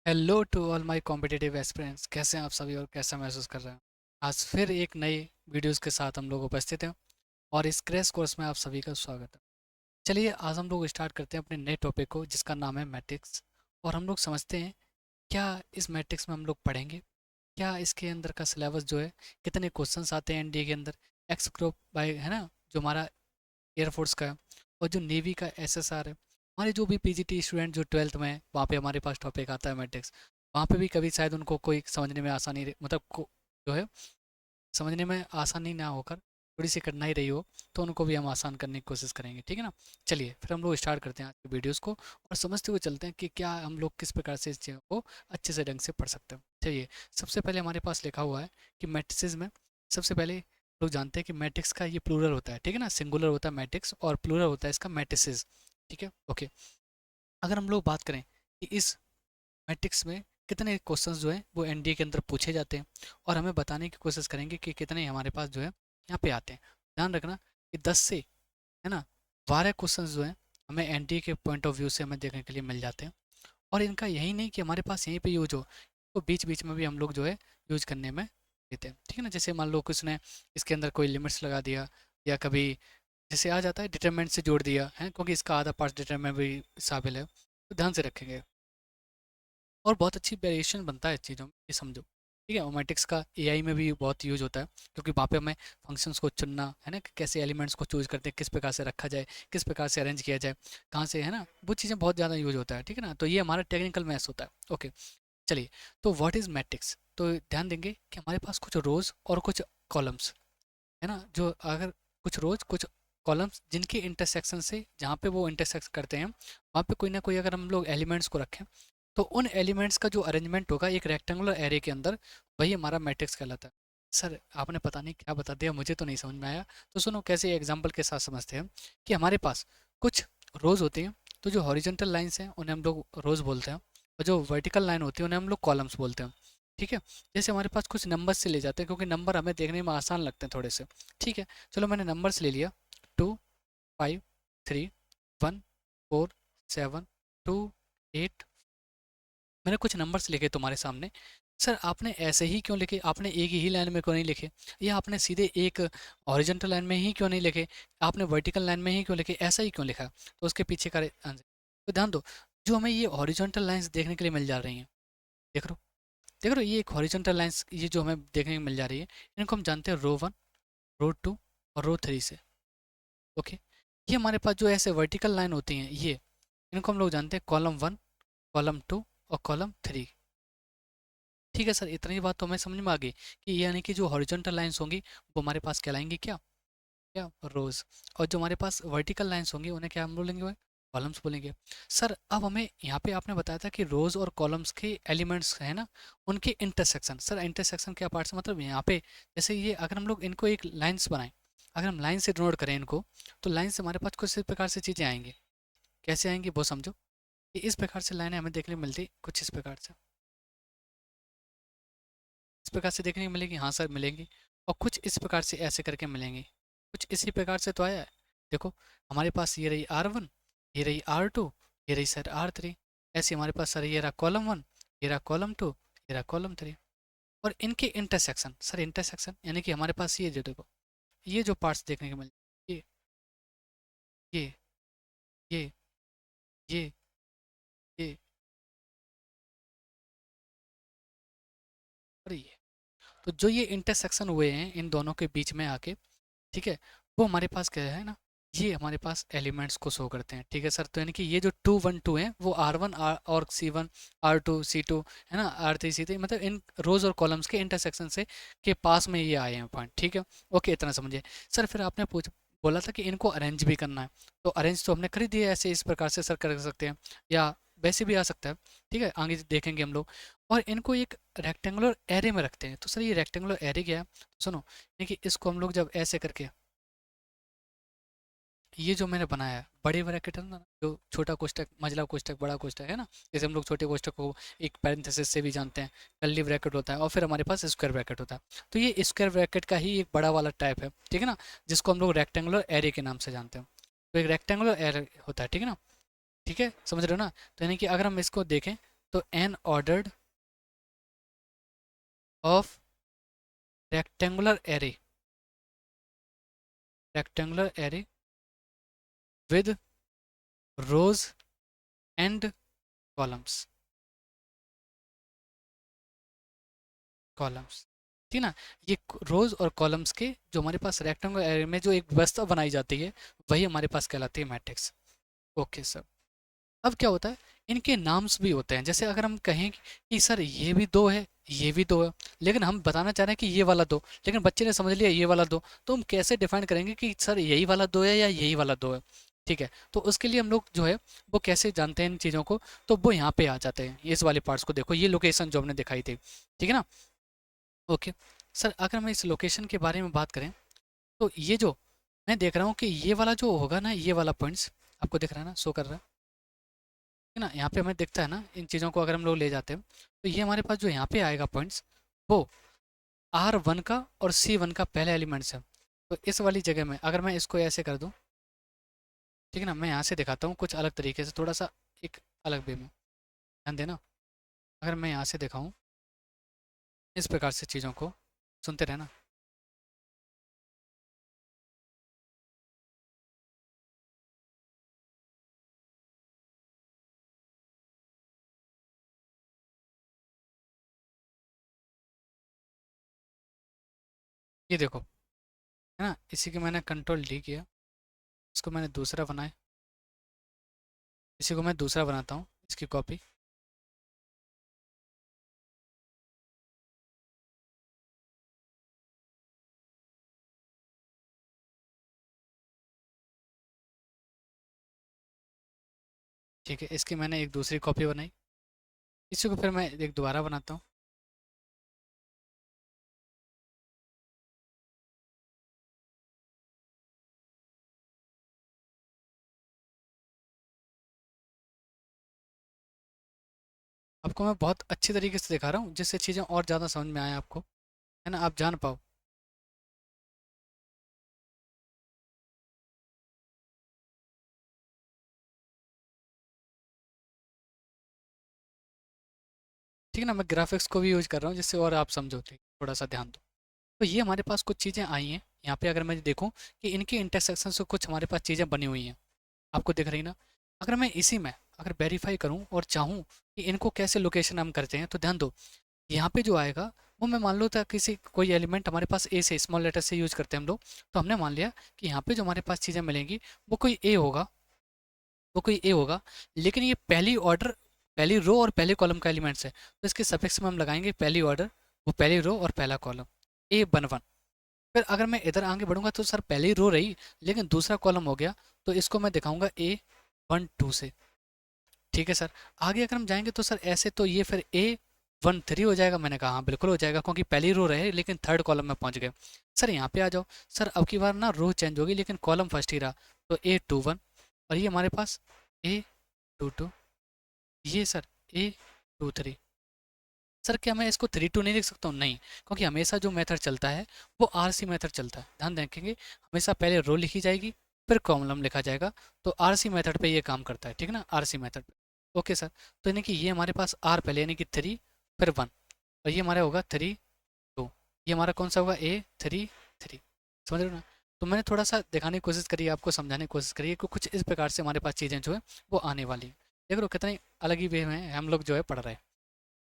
Hello to all my competitive aspirants. कैसे हैं आप सभी और कैसा महसूस कर रहे हैं? आज फिर एक नई वीडियोस के साथ हम लोग उपस्थित हैं और इस क्रैश कोर्स में आप सभी का स्वागत है। चलिए आज हम लोग स्टार्ट करते हैं अपने नए टॉपिक को जिसका नाम है मैट्रिक्स। और हम लोग समझते हैं क्या इस मैट्रिक्स में हम लोग पढ़ेंगे, क्या इसके अंदर का सिलेबस जो है, कितने क्वेश्चंस आते हैं एनडीए के अंदर, एक्स ग्रुप बाय है ना जो हमारा एयरफोर्स का है, और जो नेवी का एसएसआर है। हमारे जो भी पीजीटी स्टूडेंट जो ट्वेल्थ में है वहाँ पे हमारे पास टॉपिक आता है मैट्रिक्स। वहाँ पे भी कभी शायद उनको कोई समझने में आसानी मतलब जो है समझने में आसानी ना होकर थोड़ी सी कठिनाई रही हो, तो उनको भी हम आसान करने की कोशिश करेंगे, ठीक है ना। चलिए फिर हम लोग स्टार्ट करते हैं आज की वीडियोस को और समझते हुए चलते हैं कि क्या हम लोग किस प्रकार से इस चीज़ों को अच्छे से ढंग से पढ़ सकते हैं। चलिए सबसे पहले हमारे पास लिखा हुआ है कि मैट्रिसेस में सबसे पहले लोग जानते हैं कि मैट्रिक्स का ये प्लूरल होता है, ठीक है ना। सिंगुलर होता है मैट्रिक्स और प्लूरल होता है इसका मैट्रिसेस, ठीक है ओके। अगर हम लोग बात करें कि इस मैट्रिक्स में कितने क्वेश्चंस जो हैं वो एनडीए के अंदर पूछे जाते हैं और हमें बताने की कोशिश करेंगे कि कितने हमारे पास जो है यहाँ पे आते हैं। ध्यान रखना कि 10 से है ना 12 क्वेश्चंस जो हैं हमें एनडीए के पॉइंट ऑफ व्यू से हमें देखने के लिए मिल जाते हैं। और इनका यही नहीं कि हमारे पास यहीं पे यूज हो, तो बीच बीच में भी हम लोग जो है यूज करने में देते हैं, ठीक है ना। जैसे मान लो किसी ने इसके अंदर कोई लिमिट्स लगा दिया, या कभी जैसे आ जाता है डिटरमिनेंट से जोड़ दिया है, क्योंकि इसका आधा पार्ट डिटरमिनेंट भी शामिल है, तो ध्यान से रखेंगे। और बहुत अच्छी वेरिएशन बनता है चीज़ों में, ये समझो, ठीक है। ओमेटिक्स का एआई में भी बहुत यूज होता है, क्योंकि वहाँ पे हमें फंक्शंस को चुनना है ना कि कैसे एलिमेंट्स को चूज करते हैं, किस प्रकार से रखा जाए, किस प्रकार से अरेंज किया जाए, कहाँ से है ना, वो चीज़ें बहुत ज़्यादा यूज होता है, ठीक है ना। तो ये हमारा टेक्निकल मैथ्स होता है, ओके। चलिए, तो व्हाट इज़ मैट्रिक्स, तो ध्यान देंगे कि हमारे पास कुछ रोज और कुछ कॉलम्स है ना, जो अगर कुछ रोज कुछ कॉलम्स जिनके इंटरसेक्शन से जहाँ पे वो इंटरसेक्ट करते हैं वहाँ पे कोई ना कोई अगर हम लोग एलिमेंट्स को रखें, तो उन एलिमेंट्स का जो अरेंजमेंट होगा एक रेक्टेंगुलर एरे के अंदर, वही हमारा मैट्रिक्स कहलाता है। सर आपने पता नहीं क्या बता दिया, मुझे तो नहीं समझ में आया। तो सुनो कैसे एग्जांपल के साथ समझते हैं कि हमारे पास कुछ रोज होती हैं, तो जो हॉरिजॉन्टल लाइंस हैं उन्हें हम लोग रोज बोलते हैं, और जो वर्टिकल लाइन होती है उन्हें हम लोग कॉलम्स बोलते हैं, ठीक है। जैसे हमारे पास कुछ नंबर से ले जाते हैं, क्योंकि नंबर हमें देखने में आसान लगते हैं थोड़े से, ठीक है। चलो मैंने नंबर्स ले लिया, 2 5 3 1 4 7 2 8। मैंने कुछ नंबर्स लिखे तुम्हारे सामने। सर आपने ऐसे ही क्यों लिखे, आपने एक ही लाइन में क्यों नहीं लिखे, या आपने सीधे एक हॉरिजॉन्टल लाइन में ही क्यों नहीं लिखे, आपने वर्टिकल लाइन में ही क्यों लिखे, ऐसा ही क्यों लिखा, तो उसके पीछे का आंसर। तो ध्यान दो, जो हमें ये हॉरिजॉन्टल लाइंस देखने के लिए मिल जा रही हैं, देख रहे हो, देख रहे हो, ये एक हॉरिजॉन्टल लाइंस ये जो हमें देखने को मिल जा रही है, इनको हम जानते हैं रो 1, रो 2 और रो 3 से, ओके। ये हमारे पास जो ऐसे वर्टिकल लाइन होती हैं, ये इनको हम लोग जानते हैं कॉलम 1, कॉलम 2 और कॉलम 3, ठीक है। सर इतनी बात तो हमें समझ में आ गई कि यानी कि जो हॉरिजॉन्टल लाइंस होंगी वो हमारे पास कहलाएंगी क्या, क्या रोज, और जो हमारे पास वर्टिकल लाइंस होंगी उन्हें क्या हम बोलेंगे, कॉलम्स बोलेंगे। सर अब हमें यहाँ पे आपने बताया था कि रोज और कॉलम्स के एलिमेंट्स है ना, उनके इंटरसेक्शन, सर इंटरसेक्शन क्या पार्ट्स मतलब यहाँ पे, जैसे ये अगर हम लोग इनको एक लाइंस बनाएं, अगर हम लाइन से डिनोट करें इनको, तो लाइन से हमारे पास कुछ इस प्रकार से चीज़ें आएंगी। कैसे आएंगी वो समझो, कि इस प्रकार से लाइनें हमें देखने को मिलती कुछ इस प्रकार से, इस प्रकार से देखने को मिलेगी, हाँ सर मिलेंगी। और कुछ इस प्रकार से ऐसे करके मिलेंगी, कुछ इसी प्रकार से तो आया है। देखो हमारे पास ये रही R1, ये रही R2, ये रही सर R3। ऐसे हमारे पास सर ये रहा कॉलम 1, ये रहा कॉलम 2, ये रहा कॉलम 3। और इनके इंटरसेक्शन, सर इंटरसेक्शन यानी कि हमारे पास ये जो देखो, ये जो पार्ट्स देखने को मिले, ये ये ये ये और ये, तो जो ये इंटरसेक्शन हुए हैं इन दोनों के बीच में आके, ठीक है, वो हमारे पास क्या है ना, ये हमारे पास एलिमेंट्स को शो करते हैं, ठीक है सर। तो यानी कि ये जो 2 1 2 हैं वो R1 और C1, R2 C2 है ना, R3 C3, मतलब इन रोज और कॉलम्स के इंटरसेक्शन से के पास में ये आए हैं पॉइंट, ठीक है ओके, इतना समझिए। सर फिर आपने पूछ बोला था कि इनको अरेंज भी करना है, तो अरेंज तो हमने कर ही दिया, ऐसे इस प्रकार से सर कर सकते हैं, या वैसे भी आ सकता है, ठीक है, आगे देखेंगे हम लोग। और इनको एक रेक्टेंगुलर एरे में रखते हैं, तो सर ये रेक्टेंगुलर एरे क्या है, सुनो, देखिए इसको हम लोग जब ऐसे करके, ये जो मैंने बनाया है बड़े ब्रैकेट है ना, जो छोटा कोष्ठक मझला कोष्ठक बड़ा कोष्ठक है ना, जैसे हम लोग छोटे कोष्ठक को एक पैरेंथेसिस से भी जानते हैं, कर्ली ब्रैकेट होता है, और फिर हमारे पास स्क्वायर ब्रैकेट होता है। तो ये स्क्वायर ब्रैकेट का ही एक बड़ा वाला टाइप है, ठीक है ना, जिसको हम लोग रेक्टेंगुलर एरे के नाम से जानते हैं। तो एक रेक्टेंगुलर एरे होता है, ठीक है ना, ठीक है समझ रहे हो ना। तो यानी कि अगर हम इसको देखें, तो an ordered of rectangular array, rectangular array with rows and columns, columns, ठीक ना। ये रोज और कॉलम्स के जो हमारे पास रेक्टेंगुलर एरे में जो एक व्यवस्था बनाई जाती है, वही हमारे पास कहलाती है मैट्रिक्स। Okay sir. अब क्या होता है, इनके नाम्स भी होते हैं। जैसे अगर हम कहें कि सर ये भी दो है, ये भी दो है, लेकिन हम बताना चाह रहे हैं कि ये वाला दो, लेकिन बच्चे ने समझ लिया ये वाला दो, तो हम कैसे डिफाइन करेंगे कि सर यही वाला दो है या यही वाला दो है। ठीक है, तो उसके लिए हम लोग जो है वो कैसे जानते हैं इन चीज़ों को, तो वो यहाँ पे आ जाते हैं। इस वाले पार्ट्स को देखो, ये लोकेशन जो हमने दिखाई थी, ठीक है ना। ओके सर, अगर हम इस लोकेशन के बारे में बात करें, तो ये जो मैं देख रहा हूँ कि ये वाला जो होगा ना, ये वाला पॉइंट्स आपको दिख रहा है ना, शो कर रहा है, है ना। यहाँ पे हमें दिखता है ना, इन चीज़ों को अगर हम लोग ले जाते हैं, तो ये हमारे पास जो यहाँ पे आएगा पॉइंट्स, वो R1 का और C1 का पहले एलिमेंट्स है। तो इस वाली जगह में अगर मैं इसको ऐसे कर दूँ, ठीक है ना, मैं यहाँ से दिखाता हूँ कुछ अलग तरीके से, थोड़ा सा एक अलग वे में ध्यान देना। अगर मैं यहाँ से दिखाऊँ इस प्रकार से चीज़ों को, सुनते रहना। ये देखो, है ना, इसी को मैंने कंट्रोल D किया, इसको मैंने दूसरा बनाया, इसी को मैं दूसरा बनाता हूँ, इसकी कॉपी। ठीक है, इसकी मैंने एक दूसरी कॉपी बनाई, इसी को फिर मैं एक दोबारा बनाता हूँ। आपको मैं बहुत अच्छी तरीके से दिखा रहा हूँ, जिससे चीज़ें और ज़्यादा समझ में आए आपको, है ना, आप जान पाओ। ठीक है ना, मैं ग्राफिक्स को भी यूज कर रहा हूँ जिससे और आप समझो, ठीक, थोड़ा सा ध्यान दो। तो ये हमारे पास कुछ चीज़ें आई हैं यहाँ पे, अगर मैं देखूँ कि इनके इंटरसेक्शन से कुछ हमारे पास चीज़ें बनी हुई हैं, आपको दिख रही ना। अगर मैं इसी में अगर वेरीफाई करूँ और चाहूँ कि इनको कैसे लोकेशन हम करते हैं, तो ध्यान दो, यहाँ पे जो आएगा वो मैं मान लो था किसी कोई एलिमेंट हमारे पास ए से, स्मॉल लेटर से यूज करते हैं हम लोग, तो हमने मान लिया कि यहाँ पे जो हमारे पास चीज़ें मिलेंगी वो कोई ए होगा, वो कोई ए होगा, लेकिन ये पहली ऑर्डर, पहली रो और पहले कॉलम का एलिमेंट्स है, तो इसके सफिक्स में हम लगाएंगे पहली ऑर्डर, वो पहली रो और पहला कॉलम, A11। फिर अगर मैं इधर आगे बढ़ूंगा तो सर पहली रो रही, लेकिन दूसरा कॉलम हो गया, तो इसको मैं दिखाऊंगा A12 से। ठीक है सर, आगे अगर हम जाएंगे तो सर ऐसे, तो ये फिर A13 हो जाएगा। मैंने कहा हाँ बिल्कुल हो जाएगा, क्योंकि पहली रो रहे लेकिन थर्ड कॉलम में पहुंच गए। सर यहाँ पे आ जाओ, सर अब की बार ना रो चेंज होगी लेकिन कॉलम फर्स्ट ही रहा, तो A21, और ये हमारे पास A22, ये सर A23। सर क्या मैं इसको 3 2 नहीं लिख सकता हूँ? नहीं, क्योंकि हमेशा जो मेथड चलता है वो RC मेथड चलता है, ध्यान रखेंगे। हमेशा पहले रो लिखी जाएगी, फिर कॉलम लिखा जाएगा, तो RC मेथड पे ये काम करता है, ठीक है ना, RC मेथड पे। ओके सर, तो यानी कि ये हमारे पास R पहले, यानी कि 3 फिर 1, और ये हमारा होगा 3 2, ये हमारा कौन सा होगा A33, समझ रहे हो ना। तो मैंने थोड़ा सा दिखाने की कोशिश करी है, आपको समझाने की कोशिश करी है कि कुछ इस प्रकार से हमारे पास चीज़ें जो है वो आने वाली हैं। देख लो कितनी अलग ही वे में हम लोग जो है पढ़ रहे हैं।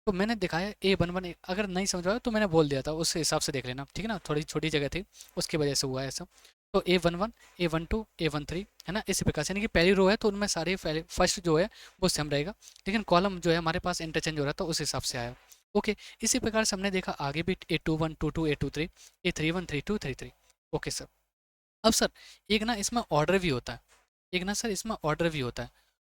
तो मैंने दिखाया A11, अगर नहीं समझ पाया तो मैंने बोल दिया था, उस हिसाब से देख लेना, ठीक है ना, थोड़ी छोटी जगह थी उसकी वजह से हुआ है ऐसा। तो A11, A12, A13, है ना, इसी प्रकार से, यानी कि पहली रो है तो उनमें सारे पहले फर्स्ट जो है वो सेम रहेगा, लेकिन कॉलम जो है हमारे पास इंटरचेंज हो रहा था, उस हिसाब से आया। ओके, इसी प्रकार से हमने देखा आगे भी A21, 22, A23, A31, 32, 33। Okay sir. अब सर एक ना इसमें ऑर्डर भी होता है, एक ना सर इसमें ऑर्डर भी होता है,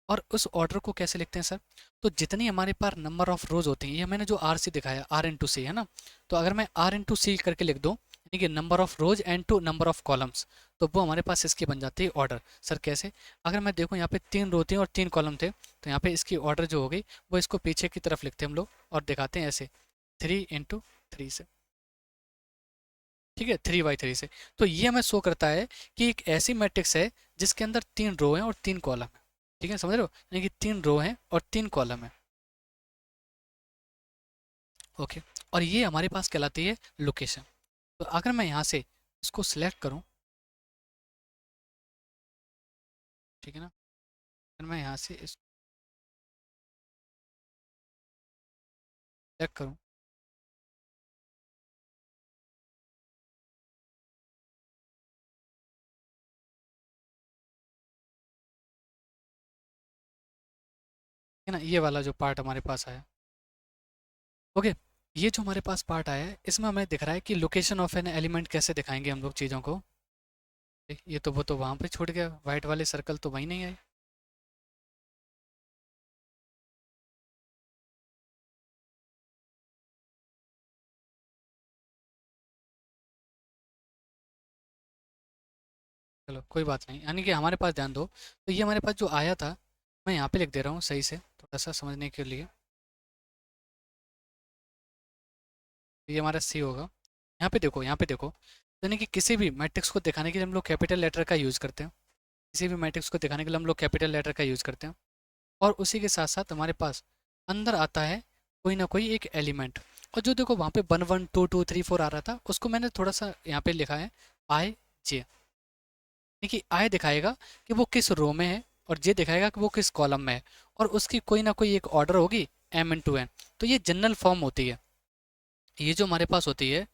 और उस ऑर्डर को कैसे लिखते हैं सर, तो जितनी हमारे पास नंबर ऑफ रोज होती हैं, ये मैंने जो R से दिखाया, R into C, है ना, तो अगर मैं R into C करके लिख दूँ, यानी कि number of rows and to number of columns, तो वो हमारे पास इसकी बन जाती है ऑर्डर। सर कैसे, अगर मैं देखूँ यहाँ पे 3 रो थी और 3 कॉलम थे, तो यहाँ पे इसकी ऑर्डर जो हो गई वो इसको पीछे की तरफ लिखते हैं हम लोग और दिखाते हैं ऐसे 3 into 3 से, ठीक है, 3 by 3 से। तो ये हमें शो करता है कि एक ऐसी मैट्रिक्स है जिसके अंदर 3 रो हैं और 3 कॉलम है, ठीक है, समझ रहे हो, यानी कि 3 रो हैं और 3 कॉलम है। ओके। और ये हमारे पास कहलाती है लोकेशन। तो अगर मैं यहाँ से इसको सिलेक्ट करूँ, ठीक है ना, अगर मैं यहाँ से इसको सिलेक्ट करूँ, है ना, ये वाला जो पार्ट हमारे पास आया, ओके। ये जो हमारे पास पार्ट आया है इसमें हमें दिख रहा है कि लोकेशन ऑफ एन एलिमेंट कैसे दिखाएंगे हम लोग चीज़ों को। ये तो वो तो वहाँ पे छूट गया, वाइट वाले सर्कल तो वहीं नहीं आए। चलो कोई बात नहीं, यानी कि हमारे पास ध्यान दो, तो ये हमारे पास जो आया था, मैं यहाँ पे लिख दे रहा हूँ सही से थोड़ा सा समझने के लिए। ये हमारा सी होगा। यहाँ पे देखो, यहाँ पे देखो, यानी कि किसी भी मैट्रिक्स को दिखाने के लिए हम लोग कैपिटल लेटर का यूज़ करते हैं। किसी भी मैट्रिक्स को दिखाने के लिए हम लोग कैपिटल लेटर का यूज़ करते हैं। और उसी के साथ साथ हमारे पास अंदर आता है कोई ना कोई एक एलिमेंट। और जो देखो वहाँ पे 1 1 2 2 3 4 आ रहा था, उसको मैंने थोड़ा सा यहाँ पे लिखा है आई जे। देखिए आई दिखाएगा कि वो किस रो में है, और जे दिखाएगा कि वो किस कॉलम में है, और उसकी कोई ना कोई एक ऑर्डर होगी एम इन टू एन। तो ये जनरल फॉर्म होती है, ये जो हमारे पास होती है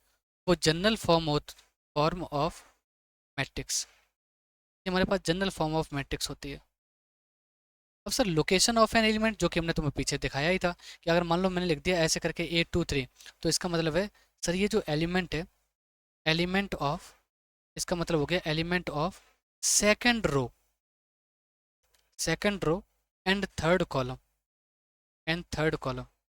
वो जनरल फॉर्म ऑफ मैट्रिक्स। ये हमारे पास जनरल फॉर्म ऑफ मैट्रिक्स होती है। अब sir location of an element, जो कि हमने तुम्हें पीछे दिखाया ही था, कि अगर मान लो मैंने लिख दिया ऐसे करके 8 2 3, तो इसका मतलब है सर ये जो एलिमेंट है, एलिमेंट ऑफ, इसका मतलब हो गया element of second row, second row and third column,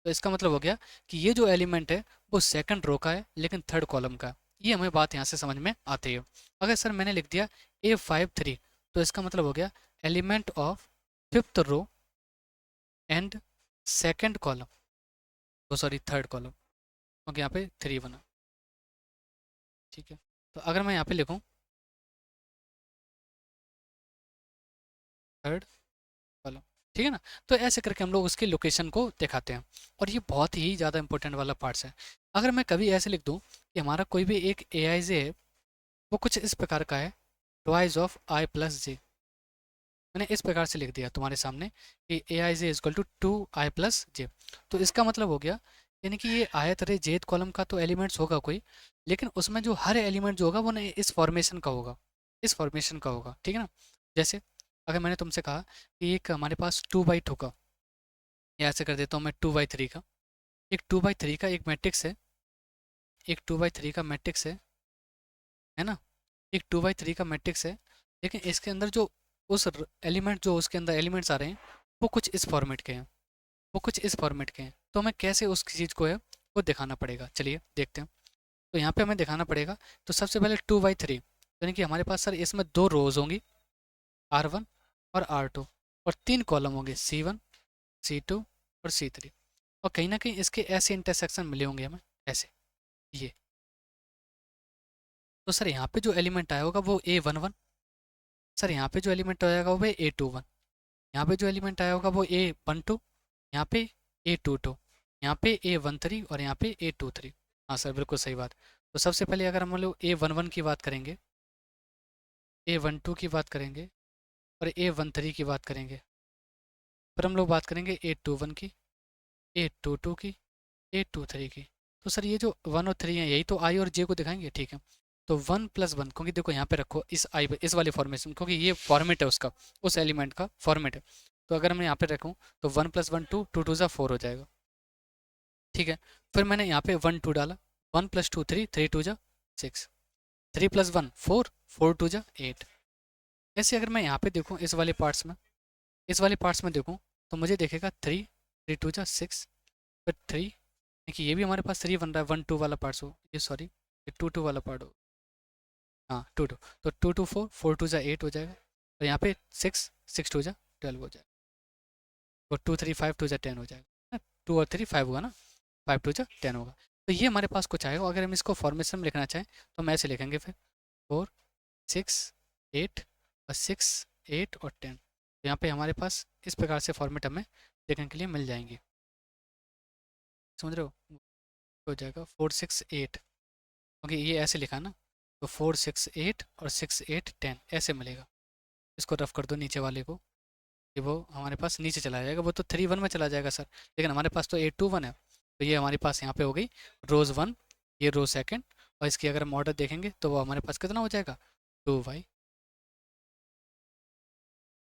तो इसका मतलब हो गया कि ये जो एलिमेंट है वो सेकंड रो का है लेकिन थर्ड कॉलम का है। ये हमें बात यहाँ से समझ में आती है। अगर सर मैंने लिख दिया A5 3, तो इसका मतलब हो गया element of fifth row and second column, तो सॉरी थर्ड कॉलम, क्योंकि यहाँ पे 3 बना, ठीक है। तो अगर मैं यहाँ पे लिखूँ थर्ड कॉलम, ठीक है ना, तो ऐसे करके हम लोग उसकी लोकेशन को दिखाते हैं। और ये बहुत ही ज़्यादा इंपॉर्टेंट वाला पार्ट्स है। अगर मैं कभी ऐसे लिख दूँ कि हमारा कोई भी एक ए आई जे है, वो कुछ इस प्रकार का है, ट्वाइस ऑफ आई प्लस जे, मैंने इस प्रकार से लिख दिया तुम्हारे सामने कि ए आई जे इजक्वल टू 2 i + j। तो इसका मतलब हो गया, यानी कि ये आयत रे जेथ कॉलम का तो एलिमेंट्स होगा कोई, लेकिन उसमें जो हर एलिमेंट जो होगा वो ना इस फॉर्मेशन का होगा, इस फॉर्मेशन का होगा, ठीक है ना। जैसे अगर मैंने तुमसे कहा कि एक हमारे पास 2/2 का, या ऐसे कर देता हूँ मैं 2/3 का, एक 2/3 का एक मैट्रिक्स है, एक 2/3 का मैट्रिक्स है ना, एक 2/3 का मैट्रिक्स है, लेकिन इसके अंदर जो उस एलिमेंट, जो उसके अंदर एलिमेंट्स आ रहे हैं वो कुछ इस फॉर्मेट के हैं, वो कुछ इस फॉर्मेट के हैं। तो हमें कैसे उस चीज़ को है वो दिखाना पड़ेगा, चलिए देखते हैं। तो यहाँ पे हमें दिखाना पड़ेगा, तो सबसे पहले 2/3, यानी कि हमारे पास सर इसमें 2 रोज होंगी, R1 और R2, और 3 कॉलम होंगे C1 C2 और C3, और कहीं ना कहीं इसके ऐसे इंटरसेक्शन मिले होंगे हमें, ऐसे ये। तो सर यहाँ पे जो एलिमेंट आया होगा वो A11, सर यहाँ पे जो एलिमेंट आएगा वो A21, यहाँ पे जो एलिमेंट आया होगा वो A12, यहाँ पे A22, यहाँ पे A13 और यहाँ पे A23। हाँ सर बिल्कुल सही बात। तो सबसे पहले अगर हम लोग A11 की बात करेंगे, A12 की बात करेंगे और A13 की बात करेंगे, फिर हम लोग बात करेंगे A21 की, A22 की, A23 की। तो सर ये जो 1 और 3 है यही तो आई और जे को दिखाएंगे, ठीक है। तो 1 + 1, क्योंकि देखो यहाँ पे रखो इस आई, इस वाले फॉर्मेशन, क्योंकि ये फॉर्मेट है उसका, उस एलिमेंट का फॉर्मेट है। तो अगर मैं यहाँ पे रखूँ तो 1 + 1 2, 2 2 = 4 हो जाएगा, ठीक है। फिर मैंने यहाँ पे 1 2 डाला, 1 + 2 3, 3 2 = 6, 3 + 1 4, 4 2 = 8। ऐसे अगर मैं यहाँ पे देखूँ इस वाले पार्ट्स में, इस वाले पार्ट्स में देखूँ, तो मुझे देखेगा 3 3 2 = 6, फिर 3, देखिए ये भी हमारे पास 3 बन रहा है, 1 2 वाला पार्ट्स हो ये, सॉरी ये 2 2 वाला पार्ट हो, हाँ 2 2, तो 2 2 4, 4 2 = 8 हो जाएगा, और यहाँ पे 6 6 2 = 12 हो जाएगा, और 2 3 5 2 = 10 हो जाएगा, 2 और 3 5 हुआ ना, 5 2 = 10 होगा। तो ये हमारे पास कुछ आएगा। अगर हम इसको फॉर्मेशन में लिखना चाहें तो हम ऐसे लिखेंगे, फिर 4 6 8 और 6 8 और 10, तो यहाँ पे हमारे पास इस प्रकार से फॉर्मेट हमें देखने के लिए मिल जाएंगे, समझ रहे हो। हो जाएगा 4 6 8, क्योंकि ये ऐसे लिखा है ना, तो 4 6 8 और 6 8 10 ऐसे मिलेगा। इसको रफ कर दो नीचे वाले को, कि वो हमारे पास नीचे चला जाएगा, वो तो 3 1 में चला जाएगा सर, लेकिन हमारे पास तो 8 2 1 है, तो ये हमारे पास यहाँ पे हो गई रोज़ 1, ये रो सेकंड, और इसकी अगर हम ऑर्डर देखेंगे तो वो हमारे पास कितना हो जाएगा, 2 y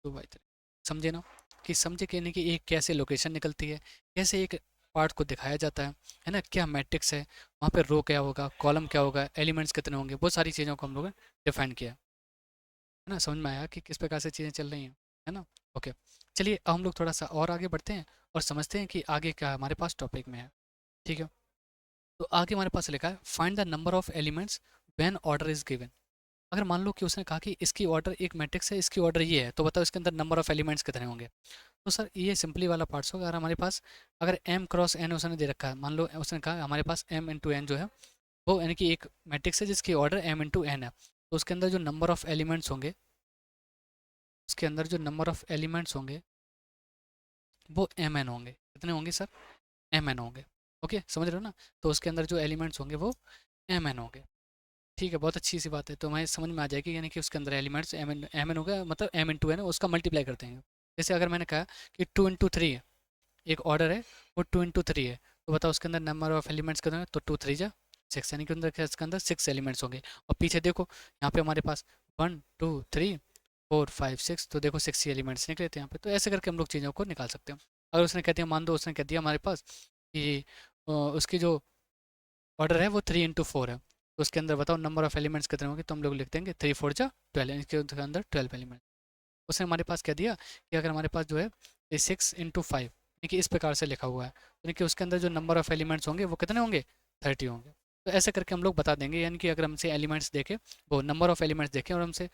3। समझे ना, कि समझे कि नहीं कि एक कैसे लोकेशन निकलती है, कैसे एक पार्ट को दिखाया जाता है ना, क्या मैट्रिक्स है, वहाँ पे रो क्या होगा, कॉलम क्या होगा, एलिमेंट्स कितने होंगे, बहुत सारी चीज़ों को हम लोगों ने डिफाइन किया है ना। समझ में आया कि किस प्रकार से चीज़ें चल रही हैं, है ना। ओके, चलिए अब हम लोग थोड़ा सा और आगे बढ़ते हैं और समझते हैं कि आगे क्या हमारे पास टॉपिक में है। ठीक है, तो आगे हमारे पास लिखा है find the number of elements when order is given. अगर मान लो कि उसने कहा कि इसकी ऑर्डर एक मैट्रिक्स है, इसकी ऑर्डर ये है, तो बताओ इसके अंदर नंबर ऑफ एलिमेंट्स कितने होंगे। तो सर ये सिंपली वाला पार्ट्स होगा। अगर हमारे पास अगर m क्रॉस n उसने दे रखा है, मान लो उसने कहा हमारे पास m इंटू एन जो है वो यानी कि एक मैट्रिक्स है जिसकी ऑर्डर m इंटू एन है, तो उसके अंदर जो नंबर ऑफ एलिमेंट्स होंगे, उसके अंदर जो नंबर ऑफ एलिमेंट्स होंगे वो एम एन होंगे। कितने होंगे सर, एम एन होंगे। ओके, समझ रहे हो ना, तो उसके अंदर जो एलिमेंट्स होंगे वो एम एन होंगे। ठीक है, बहुत अच्छी सी बात है, तो हमें समझ में आ जाएगी, यानी कि उसके अंदर एलिमेंट्स एम एन होगा, मतलब m इंटू एन उसका मल्टीप्लाई करते हैं। जैसे अगर मैंने कहा कि 2 इंटू 3 है, एक ऑर्डर है वो 2 इंटू 3 है, तो बताओ उसके अंदर नंबर ऑफ एलिमेंट्स कितने हैं, तो 2 3 जा 6, यानी कि अंदर इसके अंदर 6 एलिमेंट्स होंगे। और पीछे देखो यहाँ पे हमारे पास 1 2 3 4 5 6, तो देखो 6 ही एलिमेंट्स निकले थे यहाँ पे। तो ऐसे करके हम लोग चीज़ों को निकाल सकते हैं। अगर उसने कह दिया, मान दो उसने कह दिया हमारे पास कि उसकी जो ऑर्डर है वो 3 इंटू 4 है, तो उसके अंदर बताओ नंबर ऑफ एलिमेंट्स कितने होंगे, तो हम लोग लिख देंगे 3 4 जा 12, इसके अंदर 12 एलिमेंट। उसने हमारे पास कह दिया कि अगर हमारे पास जो है ये 6 इंटू 5, यानी कि इस प्रकार से लिखा हुआ है, यानी कि उसके अंदर जो नंबर ऑफ एलिमेंट्स होंगे वो कितने होंगे, 30 होंगे। तो ऐसे करके हम लोग बता देंगे, यानी कि अगर हमसे एलिमेंट्स देखे, वो नंबर ऑफ एलिमेंट्स देखें और हमसे,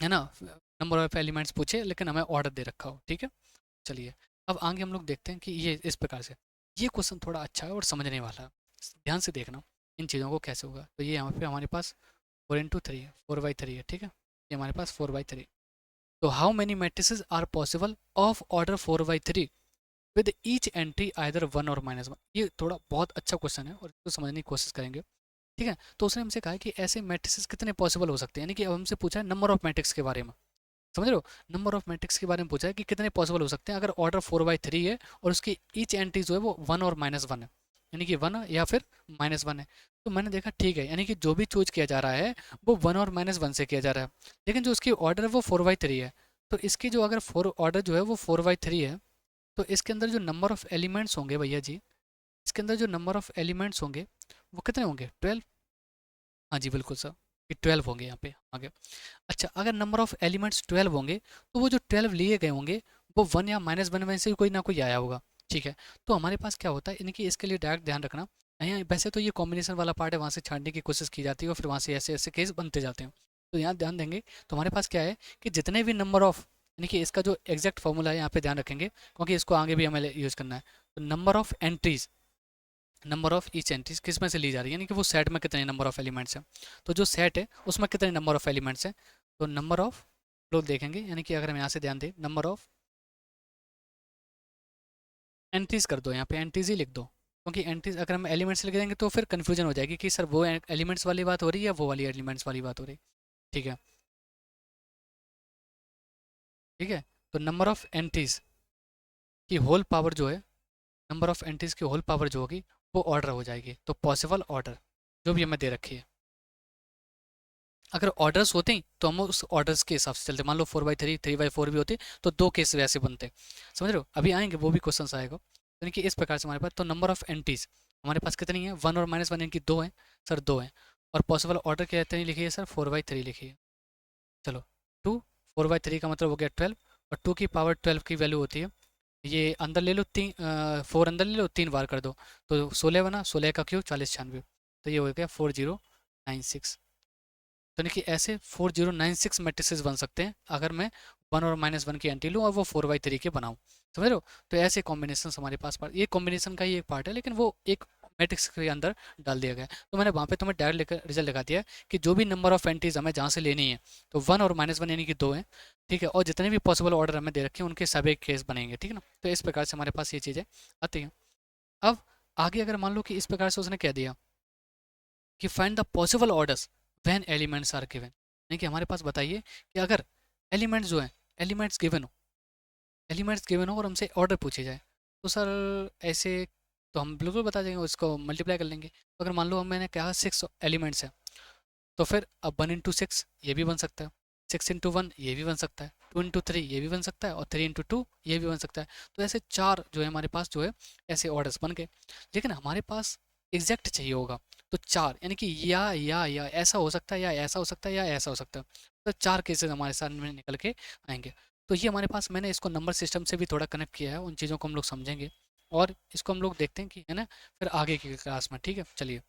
है ना, नंबर ऑफ एलिमेंट्स पूछे लेकिन हमें ऑर्डर दे रखा हो। ठीक है, चलिए अब आगे हम लोग देखते हैं कि ये इस प्रकार से, ये क्वेश्चन थोड़ा अच्छा है और समझने वाला है, ध्यान से देखना इन चीज़ों को कैसे होगा। तो ये यहाँ पे हमारे पास 4 इंटू 3 है, 4 बाई 3 है। ठीक है, ये हमारे पास 4 बाई 3। तो how many matrices are possible of order 4 by 3 with each entry either 1 और -1। ये थोड़ा बहुत अच्छा क्वेश्चन है और इसको समझने की कोशिश करेंगे। ठीक है, तो उसने हमसे कहा है कि ऐसे मैट्रिसेस कितने पॉसिबल हो सकते हैं, यानी कि अब हमसे पूछा है नंबर ऑफ मैट्रिक्स के बारे में। समझ रहे हो, नंबर ऑफ मैट्रिक्स के बारे में पूछा है कि कितने पॉसिबल हो सकते हैं अगर ऑर्डर 4 बाई 3 है और उसकी ईच एंट्री जो है वो 1 और -1 है, यानी कि 1 या फिर -1 है। तो मैंने देखा ठीक है, यानी कि जो भी चूज किया जा रहा है वो 1 और -1 से किया जा रहा है, लेकिन जो उसकी ऑर्डर है वो 4 बाई 3 है। तो इसकी जो अगर फोर ऑर्डर जो है वो 4 बाई 3 है, तो इसके अंदर जो नंबर ऑफ एलिमेंट्स होंगे भैया जी, इसके अंदर जो नंबर ऑफ एलिमेंट्स होंगे वो कितने होंगे, 12। हाँ जी बिल्कुल सर, कि 12 होंगे यहाँ पे आगे। अच्छा, अगर नंबर ऑफ एलिमेंट्स 12 होंगे तो वो जो 12 लिए गए होंगे वो 1 या -1 में से कोई ना कोई आया होगा। ठीक है, तो हमारे पास क्या होता है, इनकी इसके लिए डायरेक्ट ध्यान रखना, यहाँ वैसे तो ये कॉम्बिनेशन वाला पार्ट है, वहाँ से छांटने की कोशिश की जाती है और फिर वहाँ से ऐसे ऐसे केस बनते जाते हैं। तो यहाँ ध्यान देंगे तो हमारे पास क्या है कि जितने भी नंबर ऑफ, यानी कि इसका जो एग्जैक्ट फॉर्मूला है यहाँ पे ध्यान रखेंगे, क्योंकि इसको आगे भी हमें यूज़ करना है। तो number of entries, number of each entries किस में से ली जा रही है, यानी कि वो सेट में कितने नंबर ऑफ एलिमेंट्स हैं, तो जो सेट है उसमें कितने नंबर ऑफ एलिमेंट्स हैं। तो नंबर ऑफ लोग देखेंगे, यानी कि अगर हम यहाँ से ध्यान दें, नंबर ऑफ एंट्रीज कर दो, यहाँ पे एंट्रीज ही लिख दो, क्योंकि एंट्रीज अगर हम एलिमेंट्स लिख देंगे तो फिर कन्फ्यूजन हो जाएगी कि सर वो एलिमेंट्स वाली बात हो रही है या वो वाली एलिमेंट्स वाली बात हो रही है। ठीक है, ठीक है, तो नंबर ऑफ एंट्रीज की होल पावर जो है, नंबर ऑफ एंट्रीज की होल पावर जो होगी वो ऑर्डर हो जाएगी। तो पॉसिबल ऑर्डर जो भी हमें दे रखी है, अगर ऑर्डर्स होते हैं तो हम उस ऑर्डर्स के हिसाब से चलते। मान लो 4 बाई 3, 3 बाई 4 भी होते तो दो केस वैसे बनते। समझ रहे हो, अभी आएंगे वो भी क्वेश्चन आएगा। यानी कि इस प्रकार से हमारे पास तो नंबर ऑफ एंट्रीज हमारे पास कितनी है, 1 और -1, इनकी 2 है सर, 2 है। और पॉसिबल ऑर्डर कितनी लिखी है सर, 4 बाई 3 लिखी है। चलो, 2, 4 बाई 3 का मतलब हो गया 12, और 2 की पावर 12 की वैल्यू होती है, ये अंदर ले लो, 4 अंदर ले लो, 3 बार कर दो, तो 16 बना, 16 का क्यूब 40 96, तो ये हो गया 4096। तो यानी कि ऐसे 4096 मैट्रिसेस बन सकते हैं अगर मैं 1 और -1 की एंट्री लूँ और वो 4 बाई 3 के बनाऊँ। समझ रहे हो, तो ऐसे कॉम्बिनेशन हमारे पास ये कॉम्बिनेशन का ही एक पार्ट है, लेकिन वो एक मैट्रिक्स के अंदर डाल दिया गया है। तो मैंने वहाँ पे तुम्हें डायरेक्ट रिजल्ट लगा दिया है कि जो भी नंबर ऑफ एंट्रीज हमें जहाँ से लेनी है, तो 1 और -1 यानी कि 2 है। ठीक है, और जितने भी पॉसिबल ऑर्डर हमें दे रखे हैं उनके सभी केस बनेंगे। ठीक है ना, तो इस प्रकार से हमारे पास ये चीज़ें आती हैं। अब आगे अगर मान लो कि इस प्रकार से उसने कह दिया कि find the possible orders when elements are given, यानी कि हमारे पास बताइए कि अगर एलिमेंट्स जो हैं, एलिमेंट्स गिवन हो, एलिमेंट्स गिवन हो और हमसे ऑर्डर पूछे जाए, तो सर ऐसे तो हम बिल्कुल बता देंगे, उसको मल्टीप्लाई कर लेंगे। तो अगर मान लो मैंने कहा 6 एलिमेंट्स हैं, तो फिर अब 1 इंटू 6 ये भी बन सकता है, 6 इंटू 1 ये भी बन सकता है, 2 इंटू 3 ये भी बन सकता है और 3 इंटू 2 ये भी बन सकता है। तो ऐसे चार जो है हमारे पास जो है ऐसे ऑर्डर्स बन गए। लेकिन हमारे पास एग्जैक्ट चाहिए होगा, तो चार यानी कि या ऐसा हो सकता है, या ऐसा हो सकता है, या ऐसा हो सकता है। तो चार केसेस हमारे सामने निकल के आएंगे। तो ये हमारे पास, मैंने इसको नंबर सिस्टम से भी थोड़ा कनेक्ट किया है, उन चीज़ों को हम लोग समझेंगे और इसको हम लोग देखते हैं कि है ना, फिर आगे की क्लास में। ठीक है, चलिए।